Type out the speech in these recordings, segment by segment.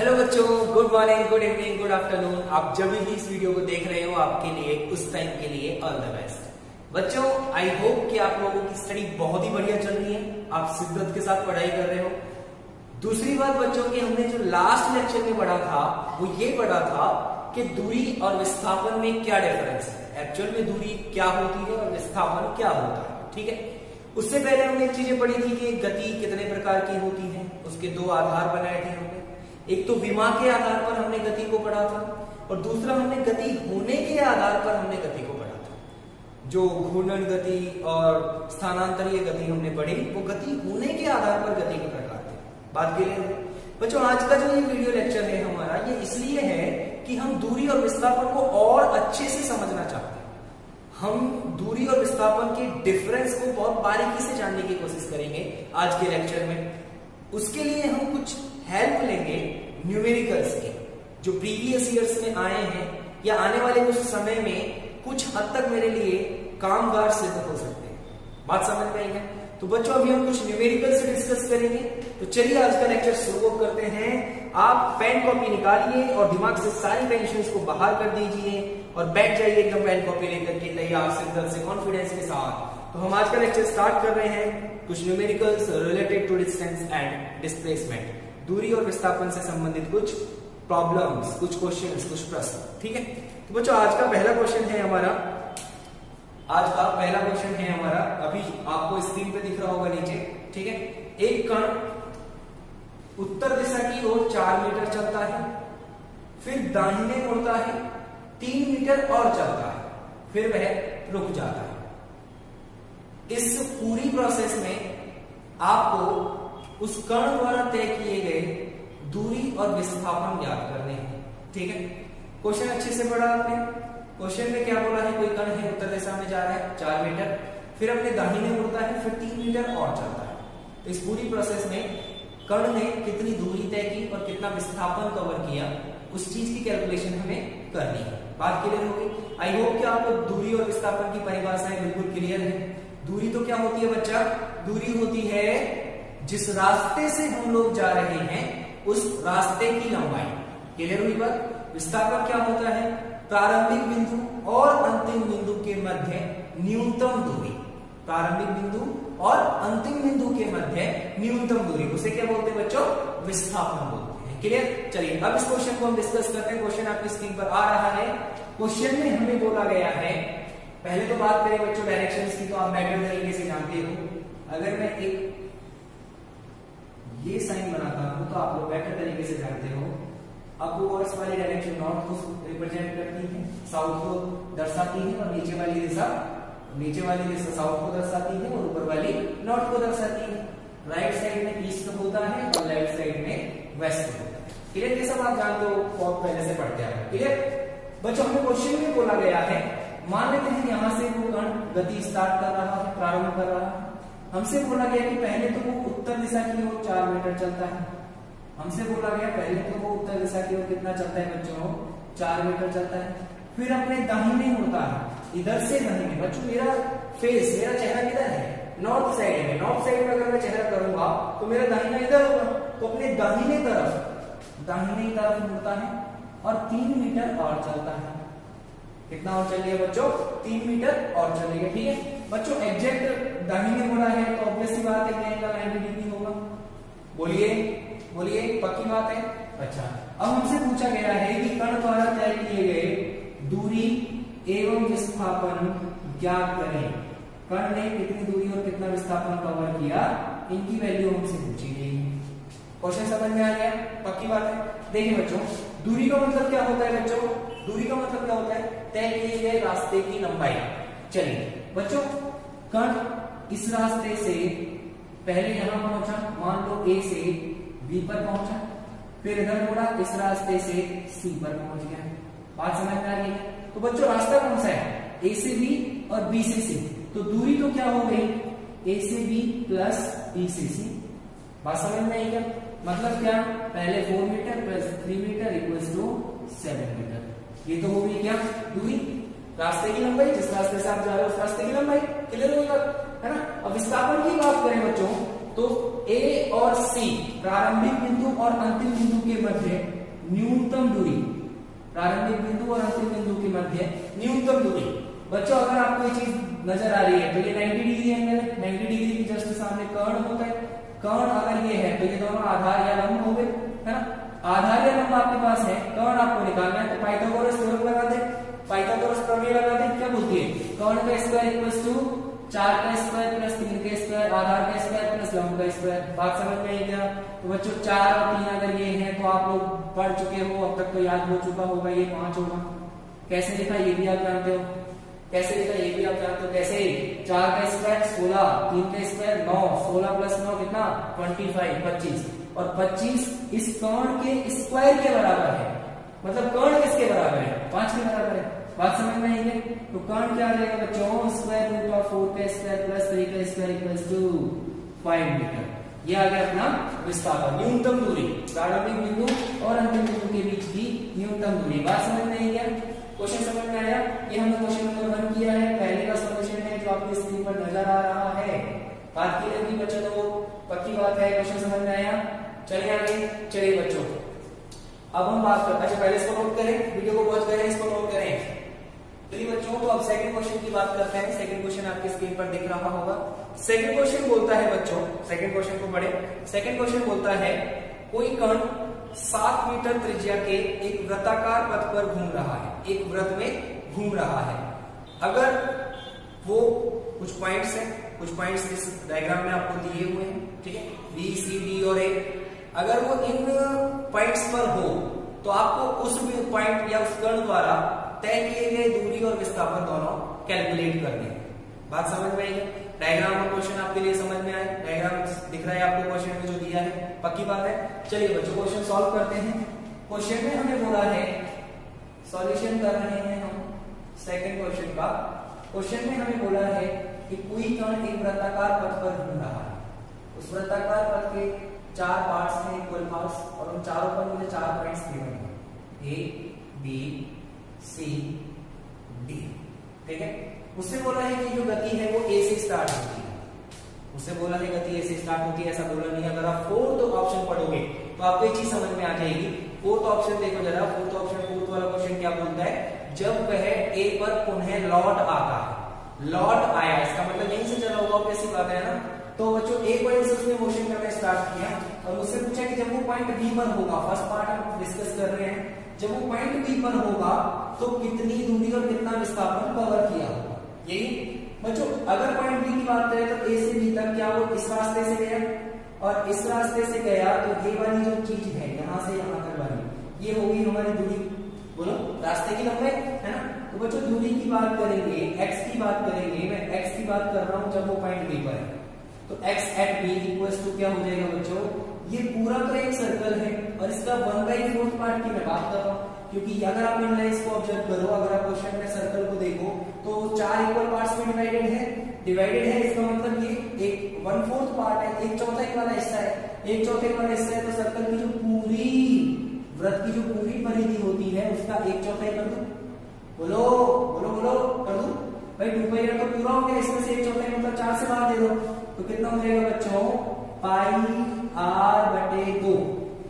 Hello बच्चों, good morning, good evening, good afternoon. आप जब भी इस वीडियो को देख रहे हो आपके लिए उस टाइम के लिए ऑल द बेस्ट। बच्चों, आई होप कि आप लोगों की स्टडी बहुत ही बढ़िया चल रही है, आप शिद्दत के साथ पढ़ाई कर रहे हो। दूसरी बात बच्चों की हमने जो लास्ट लेक्चर में पढ़ा था वो ये पढ़ा था कि दूरी और विस्थापन में क्या डिफरेंस है, एक्चुअल में दूरी क्या होती है और विस्थापन क्या होता है। ठीक है, उससे पहले हमने एक चीजें पढ़ी थी कि गति कितने प्रकार की होती है, उसके दो आधार बनाए थे हमने। एक तो विमा के आधार पर हमने गति को पढ़ा था और दूसरा हमने गति होने के आधार पर हमने गति को पढ़ा था। जो घूर्णन गति और स्थानांतरीय गति हमने पढ़ी वो गति होने के आधार पर गति के प्रकार थे। बात के लिए बच्चों, आज का जो ये वीडियो लेक्चर है हमारा, ये इसलिए है कि हम दूरी और विस्थापन को और अच्छे से समझना चाहते हैं। हम दूरी और विस्थापन के डिफरेंस को बहुत बारीकी से जानने की कोशिश करेंगे आज के लेक्चर में। उसके लिए हम कुछ हेल्प लेंगे न्यूमेरिकल्स के, जो प्रीवियस ईयर्स में आए हैं या आने वाले कुछ समय में कुछ हद तक मेरे लिए कामगार सिद्ध हो सकते हैं। बात समझ में आई है? तो बच्चों, अभी हम कुछ न्यूमेरिकल से डिस्कस करेंगे। तो चलिए आज का लेक्चर शुरू करते हैं। आप पेन कॉपी निकालिए और दिमाग से सारी टेंशन को बाहर कर दीजिए और बैठ जाइए एकदम पेन कॉपी लेकर के तैयार, शिद्दत से, कॉन्फिडेंस के साथ। तो हम आज का लेक्चर स्टार्ट कर रहे हैं कुछ numericals related to distance and displacement, दूरी और विस्थापन से संबंधित कुछ प्रॉब्लम्स, कुछ क्वेश्चंस, कुछ प्रश्न। ठीक है, तो बच्चों आज का पहला क्वेश्चन है हमारा, अभी आपको स्क्रीन पे दिख रहा होगा नीचे। ठीक है, एक कण उत्तर दिशा की ओर 4 मीटर चलता है, फिर दाहिने मुड़ता है, 3 मीटर और चलता है, फिर वह रुक जाता है। इस पूरी प्रोसेस में आपको उस कण द्वारा तय किए गए दूरी और विस्थापन ज्ञात करने हैं। ठीक है, क्वेश्चन अच्छे से पढ़ा आपने। क्वेश्चन में क्या बोला है, कोई कण है उत्तर दिशा में जा रहा है 4 मीटर, फिर अपने दाहिने मुड़ता है, फिर 3 मीटर और चलता है। तो इस पूरी प्रोसेस में कण ने कितनी दूरी तय की और कितना विस्थापन कवर किया, उस चीज की कैलकुलेशन हमें करनी है। बात क्लियर होगी? आई होप कि आपको दूरी और विस्थापन की परिभाषाएं बिल्कुल क्लियर है। दूरी तो क्या होती है बच्चा? दूरी होती है जिस रास्ते से हम लोग जा रहे हैं उस रास्ते की लंबाई। क्लियर हुई बात? विस्थापन क्या होता है? प्रारंभिक बिंदु और अंतिम बिंदु के मध्य न्यूनतम दूरी। प्रारंभिक बिंदु और अंतिम बिंदु के मध्य न्यूनतम दूरी, उसे क्या बोलते हैं बच्चों? विस्थापन बोलते हैं। क्लियर? चलिए अब इस क्वेश्चन को हम डिस्कस करते हैं। क्वेश्चन आपकी स्क्रीन पर आ रहा है। क्वेश्चन में हमें बोला गया है, पहले तो बात करें बच्चों डायरेक्शंस की, तो आप बेटर तरीके से जानते हो। अगर मैं एक ये साइन बनाता हूं तो आप लोग बेटर तरीके से जानते हो। अपवर्ड्स वाली डायरेक्शन नॉर्थ को रिप्रेजेंट करती है, साउथ को दर्शाती है, और नीचे वाली दिशा साउथ को दर्शाती है और ऊपर वाली नॉर्थ को दर्शाती है। राइट साइड में ईस्ट होता है और लेफ्ट साइड में वेस्ट होता है। क्लियर? ये सब आप जानते हो, बहुत पहले से पढ़ते आ रहे हो। क्लियर बच्चों? हमें क्वेश्चन में बोला गया है, मान लेते हैं यहां से वो कण गति स्टार्ट कर रहा है, प्रारंभ कर रहा है। हमसे बोला गया कि पहले तो वो उत्तर दिशा की ओर 4 मीटर चलता है। हमसे बोला गया पहले तो वो उत्तर दिशा की ओर कितना चलता है बच्चों? 4 मीटर चलता है, फिर अपने दाहिने मुड़ता है, इधर से दाहिने। बच्चों मेरा फेस, मेरा चेहरा किधर है? नॉर्थ साइड में। नॉर्थ साइड में अगर मैं चेहरा करूंगा तो मेरा दाहिना इधर होगा, तो अपने दाहिने तरफ मुड़ता है और 3 मीटर और चलता है। कितना और चलिए बच्चों? 3 मीटर और चलेगा। ठीक है बच्चों, एग्जैक्ट दाहिने मुड़ा है तो ऑब्वियस सी बात है कि एंगल 90 डिग्री होगा। बोलिए पक्की बात है? अच्छा, अब हमसे पूछा गया है कि कण द्वारा तय किए गए दूरी एवं विस्थापन ज्ञात करें। कण ने कितनी दूरी और कितना विस्थापन कवर किया, इनकी वैल्यू हमसे पूछी गई। क्वेश्चन समझ में आ गया? पक्की बात है? देखिए बच्चों, दूरी का मतलब क्या होता है बच्चों? दूरी का मतलब क्या होता है? तय किए गए रास्ते की लंबाई। चलिए बच्चों, कण इस रास्ते से पहले यहां पहुंचा, मान लो ए से बी पर पहुंचा, फिर इधर मुड़ा, इस रास्ते से सी पर पहुंच गया। बात समझ में आ रही है? तो बच्चों रास्ता कौन सा है? ए से बी और बी से सी। तो दूरी तो क्या हो गई? ए से बी प्लस बी से सी। बात समझ में आई क्या? मतलब क्या? पहले 4 meter plus 3 meter equals to 7 meter. ये तो हो गई क्या? दूरी, रास्ते की लंबाई, जिस रास्ते से आप जा रहे हो उस रास्ते की लंबाई। क्लियर होगा? है ना? अब विस्थापन की बात करें बच्चों, तो ए और सी प्रारंभिक बिंदु और अंतिम बिंदु के मध्य न्यूनतम दूरी, प्रारंभिक बिंदु और अंतिम बिंदु के मध्य न्यूनतम दूरी। बच्चों अगर आपको ये चीज नजर आ रही है तो ये 90 डिग्री एंगल है, 90 डिग्री के जस्ट सामने कर्ण होता है। कर्ण अगर ये है तो ये दोनों आधार या लंब हो गए, है ना। आधार या लंब आपके पास है, कर्ण आपको निकालना है तो पाइथागोरस थ्योरम लगा दे, पाइथागोरस प्रमेय लगा दे। क्या बोलती है? कर्ण का स्क्वायर इक्वल्स टू 4 का स्क्वायर प्लस 3 का स्क्वायर, आधार का स्क्वायर प्लस लंब का स्क्वायर। बात समझ में आई क्या? तो बच्चों 4 और 3 अगर ये है तो आप लोग पढ़ चुके हो, अब तक तो याद हो चुका होगा, ये 5 होगा। कैसे लिखा ये भी आप जानते हो, कैसे लिखा ये भी आप जानते हो। कैसे? 4 का स्क्वायर 16, 3 का स्क्वायर 9, 16 प्लस 9 कितना? 25, 25। और 25 इस कर्ण के स्क्वायर के बराबर है, मतलब कर्ण किसके बराबर है? 5 के बराबर है। बात समझ में आई है? तो कर्ण क्या आ जाएगा बच्चों? स्क्वायर रूट ऑफ 4 का स्क्वायर प्लस 3 का स्क्वायर इक्वल्स टू 5 मीटर। ये आ गया अपना विस्थापन, न्यूनतम दूरी, प्रारंभिक बिंदु और अंतिम बिंदु के बीच की न्यूनतम दूरी। बात समझ में आई क्या? क्वेश्चन समझ में आया? ये हमने क्वेश्चन नंबर 1 किया है, पहले का सॉल्यूशन है जो आपकी स्क्रीन पर नजर आ रहा है। बात की रहेगी बच्चों, तो पक्की बात है, क्वेश्चन समझ में आया। चलिए आगे, चलिए बच्चों अब हम बात करते हैं। अच्छा पहले इसको नोट करें, वीडियो को पॉज करें, इसको नोट करें। चलिए बच्चों तो अब सेकंड क्वेश्चन की बात करते हैं। सेकंड क्वेश्चन आपकी स्क्रीन पर दिख रहा होगा। सेकंड क्वेश्चन बोलता है बच्चों, सेकंड क्वेश्चन को पढ़े। सेकंड क्वेश्चन बोलता है कोई कण 7 मीटर त्रिज्या के एक वृत्ताकार पथ पर घूम रहा है, एक वृत्त में घूम रहा है। अगर वो कुछ पॉइंट्स हैं, कुछ पॉइंट्स इस डायग्राम में आपको दिए हुए हैं, ठीक है, बी सी डी और ए। अगर वो इन पॉइंट्स पर हो तो आपको उस पॉइंट या उस कण द्वारा तय किए गए दूरी और विस्थापन दोनों कैलकुलेट करने हैं। बात समझ में आई है? डायग्राम और क्वेश्चन आपके लिए समझ में आए? डायग्राम दिख रहा है आपको क्वेश्चन में जो दिया है, पक्की बात है। चलिए बच्चों क्वेश्चन सॉल्व करते हैं। क्वेश्चन में हमें बोला है, सॉल्यूशन कर रहे हैं हम सेकंड क्वेश्चन का। क्वेश्चन में हमें बोला है कि कोई कण एक वृत्ताकार पथ पर घूम रहा है। उस वृत्ताकार पथ के 4 पार्ट्स हैं, इक्वल पार्ट्स, और उन चारों पर मुझे 4 पॉइंट्स गिवन हैं, ए बी सी डी, ठीक है। उससे बोला है कि जो गति है वो ए से स्टार्ट होती है, उससे बोला है गति ए से स्टार्ट होती है, ऐसा बोला नहीं। अगर आप फोर्थ ऑप्शन पढ़ोगे तो आपको ये चीज समझ में आ जाएगी। फोर्थ ऑप्शन देखो जरा, फोर्थ ऑप्शन, फोर्थ वाला क्वेश्चन क्या बोलता है? जब वह ए पर पुनः लौट आता है, लौट आया, इसका मतलब यहीं से चला होगा, कैसी बात है ना। तो बच्चों एक पॉइंट से उसने मोशन करना स्टार्ट किया और मुझसे पूछा कि जब वो पॉइंट बी पर होगा, फर्स्ट पार्ट हम डिस्कस कर रहे हैं, जब वो पॉइंट बी पर होगा तो कितनी दूरी और कितना विस्थापन कवर किया होगा। यही बच्चों, अगर पॉइंट बी की बात करें तो ए से बी तक क्या वो इस रास्ते से गया और इस रास्ते से गया, तो ये वाली जो चीज है यहां से यहां तक वाली, ये होगी हमारी दूरी, बोलो रास्ते की लंबाई, है ना। तो बच्चों दूरी की बात करेंगे, एक्स की बात करेंगे, मैं एक्स की बात कर रहा हूं जब वो पॉइंट बी पर है, तो x at b equals to क्या हो जाएगा बच्चों? ये पूरा तो एक सर्कल है और इसका 1/4 पार्ट की मैं बात कर रहा हूं, क्योंकि अगर आप इन लाइंस को ऑब्जर्व करो, अगर आप क्वेश्चन में सर्कल को देखो तो 4 इक्वल पार्ट्स में डिवाइडेड है, इसका मतलब ये एक 1/4 पार्ट है, एक चौथाई वाला हिस्सा है, एक चौथाई वाला हिस्सा है, तो सर्कल की जो पूरी वृत्त की जो पूरी परिधि होती है उसका 1/4 कर दो, बोलो बोलो बोलो कर दो भाई, 2πr तो पूरा हो गया, इसमें से 1/4 मतलब 4 से भाग दे दो, तो कितना हो जाएगा बच्चों? πr/2।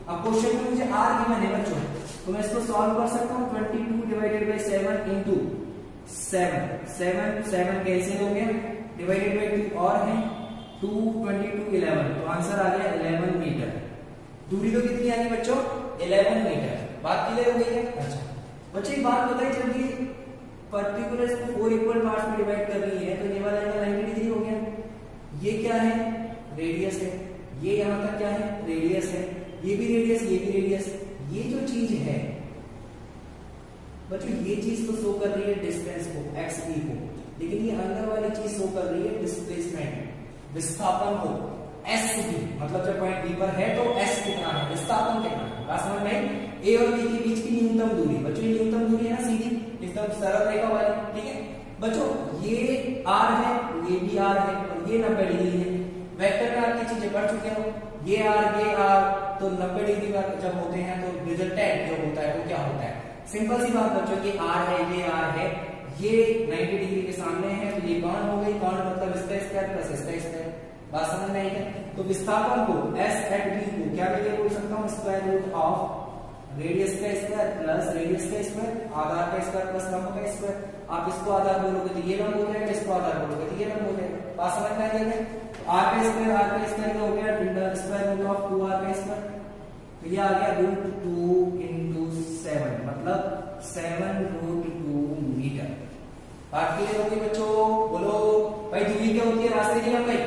अब क्वेश्चन में मुझे r गिवन है बच्चों, तो मैं इसको सॉल्व कर सकता हूं। 22 डिवाइडेड बाय 7 इंटू 7 कैंसिल हो गया, डिवाइडेड बाय 2 और है 2 22 11, तो आंसर आ गया 11 मीटर। दूरी तो कितनी आई बच्चों? 11 मीटर। बात क्लियर हो गई है? अच्छा बच्चों एक बात बताइए, जब ये पर्टिकुलर को 4 इक्वल पार्ट्स में डिवाइड कर रही है तो ये वाला एंगल 90 डिग्री हो गया। ये क्या है? रेडियस है। ये यहां तक क्या है? रेडियस है। ये भी रेडियस, ये भी रेडियस। ये जो चीज है बच्चों, ये चीज तो शो कर रही है डिस्टेंस को, एक्स बी को, लेकिन ये अंदर वाली चीज शो कर रही है डिस्प्लेसमेंट, विस्थापन को, एस बी, मतलब जब पॉइंट बी पर है तो एस कितना है, विस्थापन कितना है। बात समझ में आई? ए और बी के बीच की न्यूनतम दूरी, बच्चों ये न्यूनतम दूरी है ना, सीधी एकदम सरल रेखा वाली, ठीक है बच्चों। ये आर है, ये भी आर है और ये 90 डिग्री है। वेक्टर में आपकी चीजें पढ़ चुके हो, ये आर, तो 90 डिग्री का जब होते हैं तो रिजल्टेंट जो होता है वो क्या होता है? सिंपल सी बात बच्चों, ये आर है, ये आर है, ये 90 डिग्री के सामने है, तो ये कर्ण हो गई, कर्ण मतलब इसका स्क्वायर प्लस इसका स्क्वायर, बात समझ में आई क्या? तो विस्थापन को एस एट बी को क्या करके बोल सकता हूँ, स्क्वायर रूट ऑफ रेडियस का स्क्वायर प्लस रेडियस का स्क्वायर, आधार का स्क्वायर प्लस लंब का स्क्वायर। आप इसको आधार बोलोगे तो ये लंब हो जाएगा, इसको आधार बोलोगे तो ये लंब हो जाएगा। बात समझ में आ गई? आर का स्क्वायर हो गया स्क्वायर रूट ऑफ 2r का स्क्वायर, तो ये आ गया रूट 2 इंटू 7 मतलब 7 रूट 2 मीटर। बात क्लियर होगी बच्चों? बोलो भाई दूरी क्या होती है, रास्ते की लंबाई।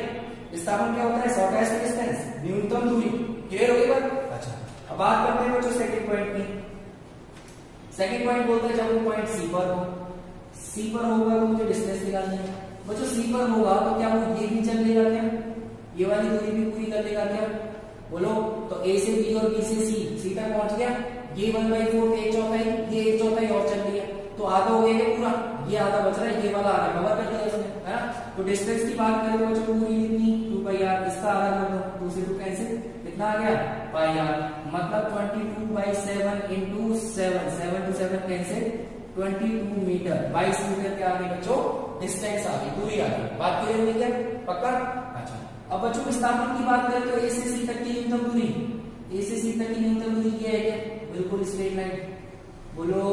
विस्थापन क्या होता है, शॉर्टेस्ट डिस्टेंस, न्यूनतम दूरी। क्लियर हो गई बात? अच्छा, अब बात करते हैं बच्चों सेकंड पॉइंट की। सेकंड पॉइंट बोलते हैं जब वो पॉइंट सी पर हो, सी पर होगा तो मुझे डिस्टेंस निकालनी है। बच्चों सी पर होगा तो क्या वो ये भी चल लेगा क्या, ये वाली दूरी भी पूरी कर लेगा क्या? बोलो तो ए से बी और बी से सी तक पहुंच गया, ये 1/4 एक चौथाई, ये एक चौथाई और चल लिया, तो आधा हो गया पूरा, ये आधा बच रहा है, ये वाला आधा कवर कर दिया उसने, है ना? तो डिस्टेंस की बात करें तो बच्चों पूरी कितनी 2πr, इसका आधा कर दो, 2 से 2 कैंसिल, कितना आ गया πr, मतलब 22/7 into 7, 7 to 7 cancel, 22 meter, 22 meter क्या आ गई बच्चों, डिस्टेंस आ गई, दूरी आ गई। बात क्लियर हुई क्या? पक्का? अच्छा, अब बच्चों विस्थापन की बात करें तो ए से सी तक की न्यूनतम दूरी, ए से सी तक की न्यूनतम दूरी क्या है क्या? बिल्कुल स्ट्रेट लाइन। बोलो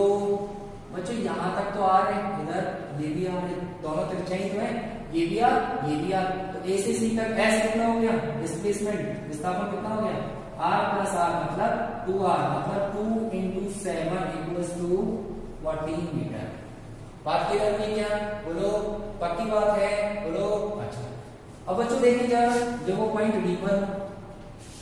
बच्चों यहाँ तक तो आ रहे हैं, इधर ये भी आ रहे, दोनों त्रिज्याएं तो है, ये भी आ, ये भी आ, तो ए से सी तक एस कितना हो गया, डिस्प्लेसमेंट विस्थापन कितना हो गया, r प्लस r मतलब 2r, मतलब 2 इंटू 7 इक्वल्स टू 14 मीटर। बात क्लियर हुई क्या? बोलो पक्की बात है? बोलो अच्छा। अब बच्चों देखिए जब वो पॉइंट डी पर,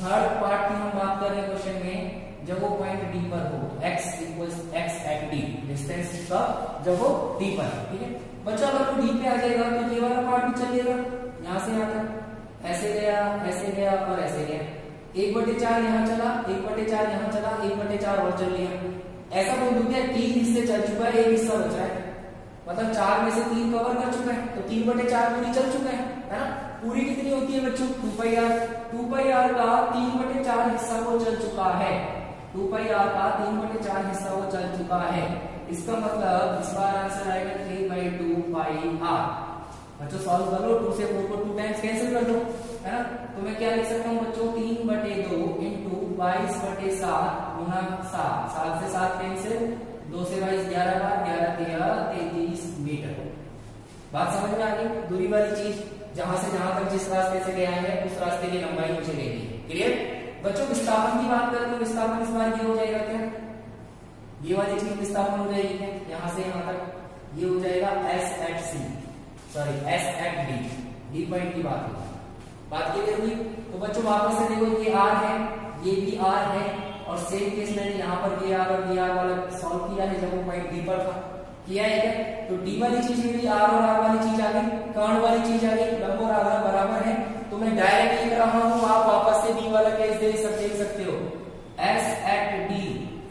थर्ड पार्ट की हम बात कर रहे हैं क्वेश्चन में, जब वो पॉइंट डी पर हो, x equals x at d, distance का जब वो d पर, ठीक है बच्चा? अगर वो d पे आ जाएगा तो ये वाला पार्ट भी चलेगा, यहाँ से यहाँ तक ऐसे गया और ऐसे गया, 1/4 यहाँ चला, 1/4 यहाँ चला, 1/4 और चल लिया। ऐसा बोल दूं क्या 3 हिस्से चल चुका है, एक हिस्सा बचा है, मतलब 4 में से 3 कवर कर चुका है, तो 3/4 पूरी चल चुका है ना? पूरी कितनी होती है बच्चों, 2πr, 2πr का 3/4 हिस्सा वो चल चुका है, 2πr का 3/4 हिस्सा वो चल चुका है। इसका मतलब इस बार आंसर आएगा 3/2πr। बच्चों सॉल्व कर लो, 2 से 4 को 2 टाइम्स कैंसिल कर दो, है ना? तो मैं क्या लिख सकता हूँ बच्चों, 3/2 इंटू 22/7 गुना 7, 7 से 7 कैंसिल, 2 से 22 11 बार, 11 13 33 मीटर। बात समझ में आ गई? दूरी वाली चीज जहां से जहां तक जिस रास्ते से गया है उस रास्ते की लंबाई मुझे लेनी है। क्लियर बच्चों? विस्थापन की बात करें तो विस्थापन इस बार ये हो जाएगा क्या, ये वाली चीज विस्थापन हो जाएगी क्या, यहाँ से यहाँ तक ये हो जाएगा s at c, sorry s at d, d point की बात होगी। बात क्लियर हुई? तो बच्चों वापस से देखो ये r है, ये भी r है, और सेम केस मैंने यहाँ पर ये r और ये r वाला सॉल्व किया है जब वो पॉइंट d पर था, किया है क्या? तो d वाली चीज में भी r और r वाली चीज आ गई, कर्ण वाली चीज आ गई, लंब और आधार बराबर है, तो मैं डायरेक्ट लिख रहा हूं, आप वापस से d वाला केस देख सकते हो, s at d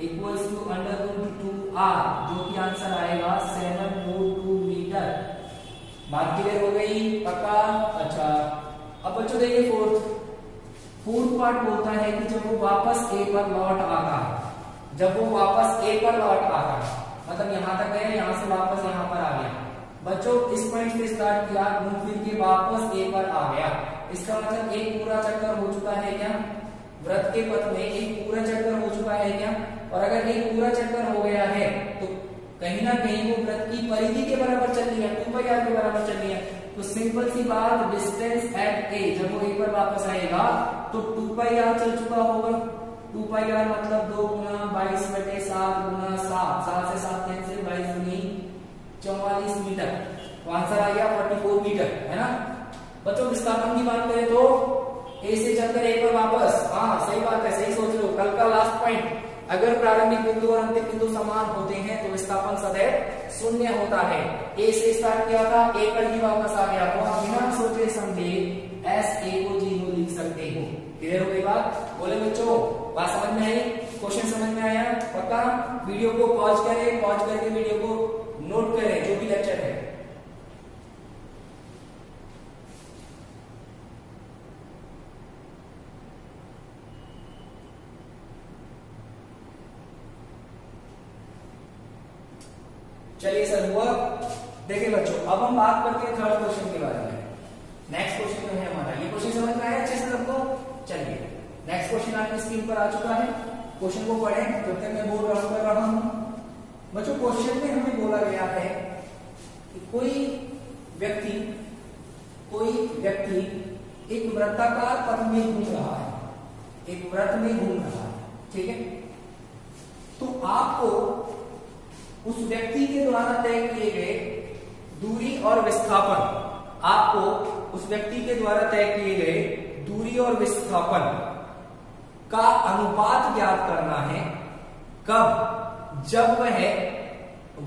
equals to √2r, जो कि आंसर आएगा 7.2 मीटर। बात क्लियर हो गई? पक्का? अच्छा, अब बच्चों देखिए फोर्थ पार्ट बोलता है कि जब वो वापस a पर लौट आता है, जब वो वापस a पर लौट आता है, मतलब यहां तक गया, यहां से वापस यहां पर आ गया। बच्चों इस पॉइंट से स्टार्ट किया, घूम फिर के वापस a पर आ गया, इसका मतलब एक पूरा चक्कर हो चुका है क्या, वृत्त के पथ में एक पूरा चक्कर हो चुका है क्या? और अगर एक पूरा चक्कर हो गया है तो कहीं ना कहीं वो वृत्त की परिधि के बराबर चल रही है, 2πr के बराबर चल रही है, तो सिंपल सी बात, डिस्टेंस एट a, जब वो a पर वापस आएगा तो 2πr चल चुका होगा, 2πr मतलब 2 गुना 22/7 गुना 7, 7 से 7 कैंसिल, 22 दूनी 44 मीटर, तो आंसर आ गया 44 मीटर, है ना? बच्चों विस्थापन की बात करें तो ए से चलकर ए पर वापस, हाँ सही बात है, सही सोच रहे हो, कल का लास्ट पॉइंट, अगर प्रारंभिक बिंदु और अंतिम बिंदु समान होते हैं तो विस्थापन सदैव शून्य होता है। ए से स्टार्ट किया था, ए पर ही वापस आ गया, तो आप बिना सोचे समझे एस ए को 0 लिख सकते हो। क्लियर हो गई बात? बोले बच्चों बात समझ में आई? क्वेश्चन समझ में आया? पक्का? वीडियो को पॉज करें, पॉज करके वीडियो को नोट करें जो भी लेक्चर है। चलिए सर हुआ। देखिए बच्चों अब हम बात करते हैं थर्ड क्वेश्चन के बारे में। नेक्स्ट क्वेश्चन जो है हमारा, ये क्वेश्चन क्वेश्चन समझ में आया अच्छे से सबको? चलिए नेक्स्ट क्वेश्चन आपकी स्क्रीन पर आ चुका है। क्वेश्चन को पढ़ें जब तक मैं बोर्ड रन कर रहा हूं। बच्चों क्वेश्चन में हमें बोला गया है कि कोई व्यक्ति एक वृत्ताकार पथ में घूम रहा है, एक वृत्त में घूम रहा है, ठीक है। तो आपको उस व्यक्ति के द्वारा तय किए गए दूरी और विस्थापन, आपको उस व्यक्ति के द्वारा तय किए गए दूरी और विस्थापन का अनुपात ज्ञात करना है। कब? जब वह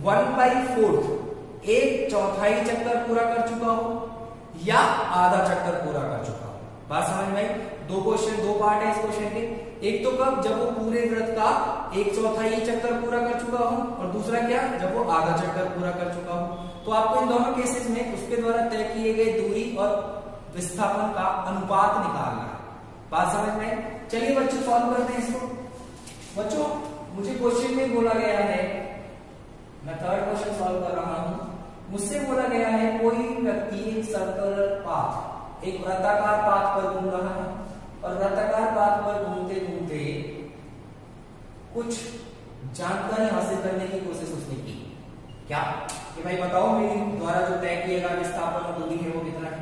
1/4 एक चौथाई चक्कर पूरा कर चुका हो या आधा चक्कर पूरा कर चुका हो। बात समझ में आई? दो पार्ट है इस क्वेश्चन के। एक तो कब? जब वो पूरे वृत्त का एक चौथाई चक्कर पूरा कर चुका हो, और दूसरा क्या? जब वो आधा चक्कर पूरा कर चुका हो। तो आपको इन दोनों केसेस में उसके द्वारा तय किए गए दूरी और विस्थापन का अनुपात निकालना है। बात समझ में आई? चलिए बच्चों सॉल्व करते हैं इसको। बच्चों मुझे क्वेश्चन में बोला गया है, मैं थर्ड क्वेश्चन सॉल्व कर रहा हूं। मुझसे बोला गया है कोई व्यक्ति एक सर्कुलर पाथ, एक वृत्ताकार पाथ पर घूम रहा है, और वृत्ताकार पाथ पर घूमते घूमते कुछ जानकारी हासिल करने की कोशिश उसने की। क्या? कि भाई बताओ मेरे द्वारा जो तय किया गया विस्थापन और दूरी है वो कितना है।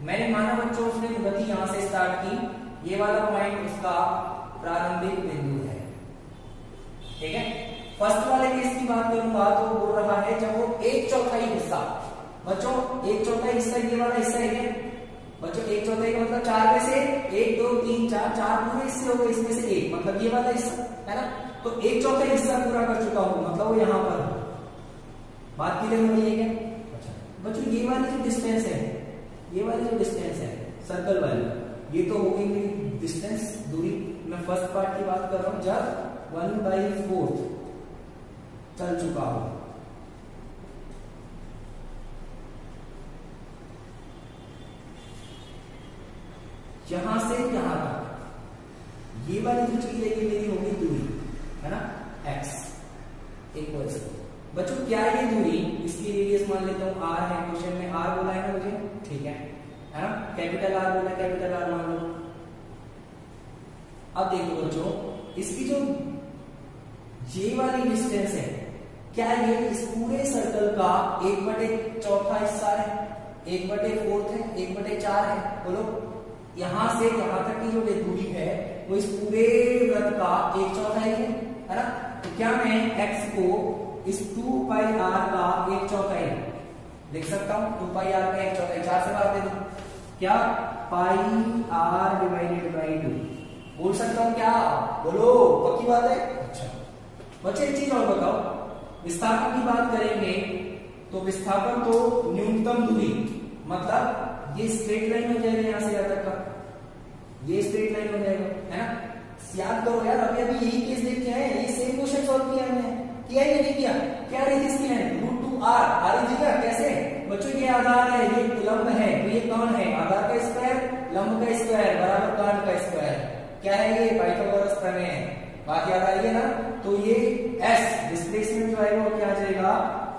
मैंने माना बच्चों उसने गति यहां से स्टार्ट की, ये वाला पॉइंट उसका प्रारंभिक बिंदु है, ठीक है। फर्स्ट वाले केस की बात करूंगा तो बोल रहा है जब वो एक चौथाई हिस्सा, बच्चों एक चौथाई हिस्सा ये वाला हिस्सा है बच्चों, एक चौथाई का मतलब 4 में से 1 2 3 4 पूरे हिस्से हो गए, इसमें से एक मतलब ये वाला हिस्सा है ना। तो एक चौथाई हिस्सा पूरा कर चुका हूं, मतलब वो यहां पर बात क्लियर हो रही है क्या? अच्छा बच्चों ये वाली जो डिस्टेंस है, ये वाली जो डिस्टेंस है सर्कल वाली, ये तो हो गई मेरी डिस्टेंस दूरी। मैं फर्स्ट पार्ट की बात कर रहा हूं जब 1/4 चल चुका हूं। यहां से यहां तक ये वाली जो चीज है ये मेरी होगी दूरी, है ना, x इक्वल्स। बच्चों क्या ये दूरी, इसकी रेडियस मान लेता हूं r है, क्वेश्चन में r बोला है ना मुझे, ठीक है ना, कैपिटल R बोला, कैपिटल R मान लो। अब देखो बच्चों इसकी जो ये वाली डिस्टेंस है, क्या ये इस पूरे सर्कल का 1/4 हिस्सा है, 1/4 है, 1/4 है? बोलो यहां से यहां तक की जो दूरी है वो इस पूरे वृत्त का 1/4 है ना। तो क्या मैं x को इस 2πr का 1/4 लिख सकता हूं? 2πr का 1/4 4 से भाग दे दो, क्या πr डिवाइडेड बाई 2 बोल सकता हूं क्या? बोलो पक्की बात है? अच्छा बच्चे एक चीज और बताओ, विस्थापन की बात करेंगे तो विस्थापन तो न्यूनतम दूरी, मतलब ये स्ट्रेट लाइन हो जाएगा यहां से यहां तक का, ये स्ट्रेट लाइन हो जाएगा, है ना। याद करो यार, अभी अभी यही केस देखते हैं, ये सेम क्वेश्चन सॉल्व किया हमने, किया ही नहीं किया? क्या रही थी इसकी लाइन? √2r आ रही थी क्या? कैसे बच्चों? ये आधार है, ये लंब है, तो ये कर्ण है, आधार का स्क्वायर लंब का स्क्वायर बराबर कर्ण का स्क्वायर, क्या है ये? पाइथागोरस प्रमेय है, बात याद आ रही है ना। तो ये s डिस्प्लेसमेंट जो आएगा वो क्या आ जाएगा?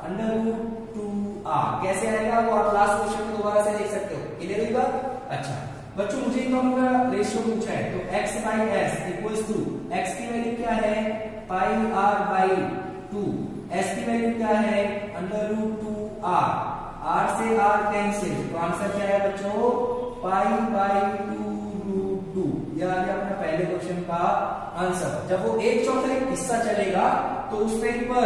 √2r। कैसे आएगा वो आप लास्ट क्वेश्चन में दोबारा से देख सकते हो, क्लियर हुई बात? अच्छा बच्चों मुझे इन दोनों का रेशियो पूछा है, तो x/s इक्वल्स टू x की वैल्यू क्या है? πr/2, s की वैल्यू क्या है? √2r, r से r कैंसिल, तो आंसर क्या है बच्चों? π/2√2। यह आ गया अपना पहले क्वेश्चन का आंसर। जब वो 1/4 हिस्सा चलेगा तो उस टाइम पर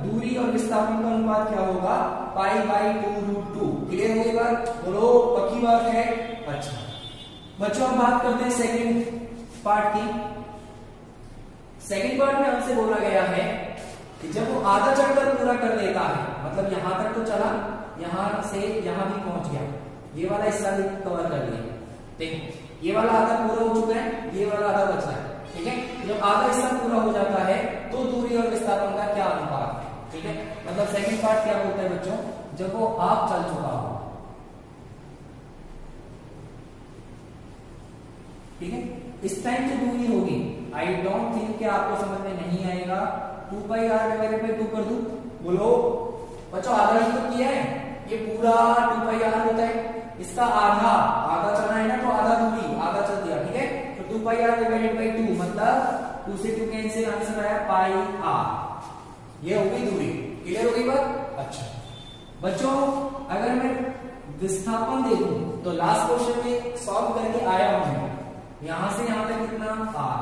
दूरी और विस्थापन का अनुपात क्या होगा? π/2√2। क्लियर होगी बात? बोलो पक्की बात है? अच्छा बच्चों अब बात करते हैं सेकंड पार्ट की। सेकंड पार्ट में हमसे बोला गया है कि जब वो आधा चक्कर पूरा कर लेता है, मतलब यहां तक तो चला, यहां से यहां भी पहुंच गया, ये वाला हिस्सा भी कवर कर लिया, देखो ये वाला आधा पूरा हो चुका है, ये वाला आधा बचा है, ठीक है। जब आधा हिस्सा पूरा हो जाता है तो दूरी और विस्थापन का क्या अनुपात है, ठीक है। मतलब सेकंड पार्ट क्या बोलता है बच्चों? जब वो आप चल चुका हो, ठीक है, इस टाइम जो दूरी होगी, आई डोंट थिंक कि आपको समझ में नहीं आएगा, 2πr/2 कर दूं? बोलो बच्चों आधा ही तो किया है, ये पूरा 2πr होता है, इसका आधा आधा चलना है ना, तो आधा दूरी आधा चल दिया, ठीक है। तो 2 पाई आर डिवाइडेड बाई 2 मतलब 2 से 2 कैंसिल, आंसर आया पाई आर। ये हो गई दूरी, क्लियर हो गई बात। अच्छा बच्चों, अगर मैं विस्थापन देखूं तो लास्ट क्वेश्चन में सॉल्व करके आया हूं, यहां से यहां तक कितना आर,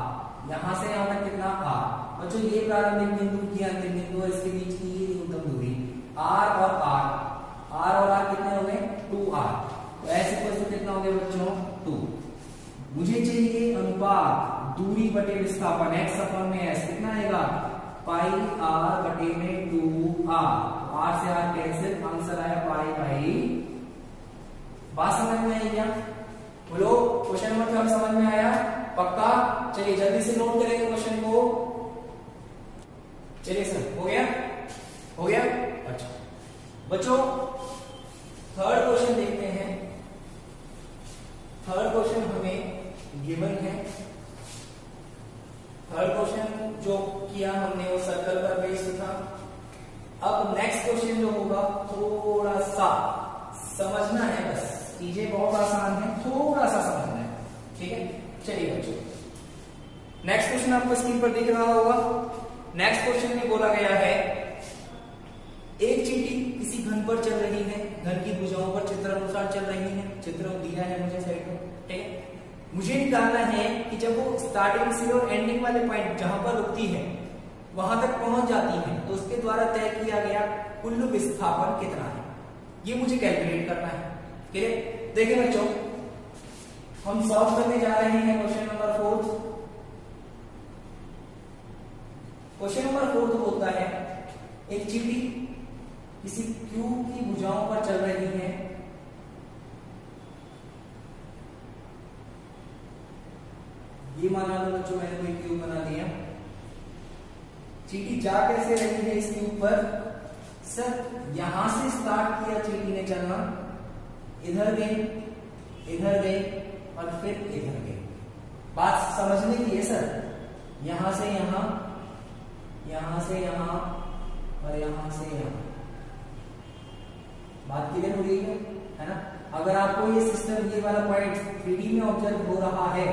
यहां से यहां तक कितना आर। बच्चों ये प्रारंभिक बिंदु की अंतिम बिंदु और इसके बीच की ये न्यूनतम दूरी आर और आर कितने हो गए 2r। तो ऐसे क्वेश्चन कितना हो गया बच्चों 2। मुझे चाहिए अनुपात दूरी बटे विस्थापन x अपन में s कितना आएगा पाई r बटे में 2r, r से r कैंसिल, आंसर आया पाई बाई। बात समझ में आई क्या? बोलो क्वेश्चन नंबर 12 समझ में आया पक्का? चलिए जल्दी से नोट करेंगे क्वेश्चन को। चलिए सर हो गया, हो गया। अच्छा बच्चों थर्ड क्वेश्चन देखते हैं। थर्ड क्वेश्चन हमें गिवन है। थर्ड क्वेश्चन जो किया हमने वो सर्कल पर बेस्ड था। अब नेक्स्ट क्वेश्चन जो होगा थोड़ा सा समझना है, बस चीजें बहुत आसान है, थोड़ा सा समझना है, ठीक है। चलिए बच्चों नेक्स्ट क्वेश्चन आपको स्क्रीन पर दिख रहा होगा। नेक्स्ट क्वेश्चन में बोला गया है एक चींटी किसी घन पर चल रही है, घन की भुजाओं पर चित्र अनुसार चल रही है, चित्र दिया है मुझे साइड में, ठीक है। मुझे निकालना है कि जब वो स्टार्टिंग से और एंडिंग वाले पॉइंट जहां पर रुकती है वहां तक पहुंच जाती है तो उसके द्वारा तय किया गया कुल विस्थापन कितना है, ये मुझे कैलकुलेट करना है, ठीक है। देखिए बच्चों हम सॉल्व करने जा रहे हैं क्वेश्चन नंबर 4। क्वेश्चन नंबर 4 होता है एक चींटी किसी क्यू की भुजाओं पर चल रही है, ये माना लो बच्चों मैंने कोई क्यूब बना दिया। चींटी जा कैसे रही है इस क्यूब पर? सर यहां से स्टार्ट किया चींटी ने चलना, इधर गई और फिर इधर गई। बात समझने की है सर, यहां से यहां, यहां से यहां और यहां से यहां। बात क्लियर हो रही है ना? अगर आपको ये सिस्टम ये वाला पॉइंट 3D में ऑब्जर्व हो रहा है